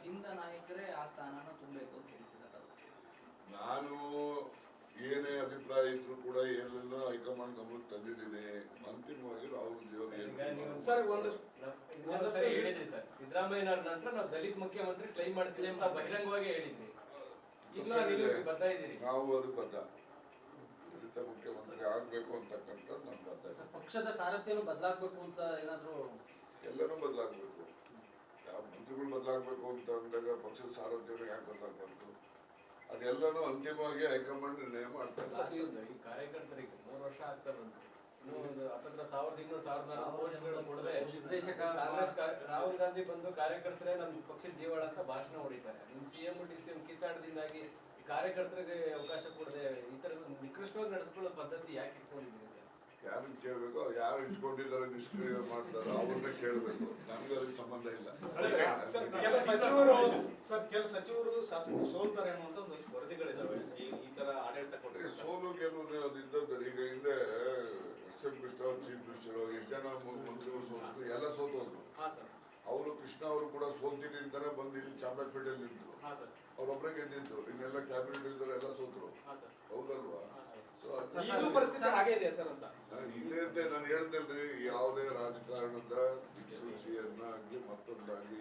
ಹಿಂದ ನಾಯಕರೇ ಆ ಸ್ಥಾನನ ತುಂಬಬೇಕು ಅಂತ ಹೇಳ್ತಿದ್ದಾರೆ. ನಾನು ಏನೇ ಅಭಿಪ್ರಾಯ ಇದ್ರು ಕೂಡ ಏನೆಲ್ಲ ಹೈಕಮಾಂಡ್ ಗಮನಕ್ಕೆ ತಂದಿದ್ದೀನಿ. ಅಂತಿಮವಾಗಿ ರಾಹುಲ್ ಸರ್ ಒಂದು ಸರಿ ಹೇಳಿದ್ರಿ ಸರ್, ಸಿದ್ದರಾಮಯ್ಯನವ್ರ ನಂತರ ನಾವು ದಲಿತ ಮುಖ್ಯಮಂತ್ರಿ ಕ್ಲೈಮ್ ಮಾಡ್ತೀವಿ ಅಂತ ಬಹಿರಂಗವಾಗಿ ಹೇಳಿದ್ರಿ. ಈಗ ಬದ್ಧ ಇದ್ದೀರಿ. ನಾವು ಅದು ಬದ್ಧ, ದಲಿತ ಮುಖ್ಯಮಂತ್ರಿ ಆಗ್ಬೇಕು ಅಂತಕ್ಕಂಥ ನಾನು ಬದ್ಧ. ಪಕ್ಷದ ಸಾರಥ್ಯನು ಬದಲಾಗಬೇಕು ಅಂತ ಏನಾದ್ರು? ಎಲ್ಲನೂ ಬದಲಾಗಬೇಕು. ಯಾವ ಮಂತ್ರಿಗಳು ಬದಲಾಗಬೇಕು ಅಂತ ಅಂದಾಗ ಪಕ್ಷದ ಸಾರಥ್ಯಗಳು ಯಾಕೆ ಬದಲಾಗಬಾರ್ದು? ಅದೆಲ್ಲನೂ ಅಂತಿಮವಾಗಿ ಹೈಕಮಾಂಡ್ ನಿರ್ಣಯ ಮಾಡ್ತಾರೆ. ಈ ಕಾರ್ಯಕರ್ತರಿಗೆ 3 ವರ್ಷ ಆಗ್ತಾ ಬಂತು, ಹತ್ತತ್ರ 1200 ಪೋಸ್ಟ್ಗಳು ಕೊಡದೆ ನಿರ್ದೇಶಕ ಕಾಂಗ್ರೆಸ್ ರಾಹುಲ್ ಗಾಂಧಿ ಬಂದು ಕಾರ್ಯಕರ್ತರೇ ನಮ್ಮ ಪಕ್ಷದ ಜೀವಾಳ ಅಂತ ಭಾಷಣ ಹೊಡಿತಾರೆ. ನಿಮ್ ಸಿಎಂ ಡಿಸಿಎಂ ಕಿತ್ತಾಟದಿಂದಾಗಿ ಕಾರ್ಯಕರ್ತರಿಗೆ ಅವಕಾಶ ಕೊಡದೆ ಈ ತರ ನಿಕೃಷ್ಟವಾಗಿ ನಡೆಸ್ಕೊಳ್ಳೋ ಪದ್ಧತಿ ಯಾಕೆ ಇಟ್ಕೊಂಡಿದ್ದೀರಿ ಸರ್? ಯಾರನ್ನ ಕೇಳಬೇಕು, ಯಾರು ಇಟ್ಕೊಂಡಿದ್ದಾರೆ ನಿಷ್ಕ್ರಿಯ ಮಾಡ್ತಾರೋ ಅವ್ರನ್ನೇ ಕೇಳಬೇಕು. ನಮ್ಗೆ ಅದಕ್ಕೆ ಸಂಬಂಧ ಇಲ್ಲ. ಕೆಲ ಸಚಿವರು ಶಾಸಕರು ಸೋಲ್ತಾರೆ ಅನ್ನುವಂತ ಒಂದು ವರದಿಗಳಿದಾವೆ. ಈ ತರ ಆಡಳಿತ ಕೊಟ್ಟರೆ ಸೋಲು ಗೆಲುವು ಅದಿದ್ದದ್ದು. ಈಗ ಹಿಂದೆ SM ಕೃಷ್ಣ ಅವರು ಚೀಫ್ ಮಿನಿಸ್ಟರ್, ಎಷ್ಟು ಜನ ಮಂತ್ರಿಗಳು ಸೋತು, ಎಲ್ಲ ಸೋತೋದ್ರು. ಅವರು ಕೃಷ್ಣ ಅವರು ಕೂಡ ಸೋಲ್ತೀನಿ ಅಂತಾನೆ ಬಂದು ಇಲ್ಲಿ ಚಾಮರಾಜಪೇಟೆಯಲ್ಲಿ ನಿಂತರು. ಅವ್ರೊಬ್ಬರೇ ಗೆದ್ದಿದ್ದು, ಇನ್ನೆಲ್ಲ ಕ್ಯಾಬಿನೆಟ್ ಇದ್ದಾರೆ, ಎಲ್ಲ ಸೋತರು. ಹೌದಲ್ವಾ? ಸೊ ಪರಿಸ್ಥಿತಿ ಹಾಗೆ ಇದೆ ಸರ್ ಅಂತ ಇದೆ ಅಂತ ನಾನು ಹೇಳ್ತೇನೆ. ಯಾವುದೇ ರಾಜಕಾರಣದ ದಿಕ್ಸೂಚಿಯನ್ನ ಆಗ್ಲಿ ಮತ್ತೊಂದಾಗ್ಲಿ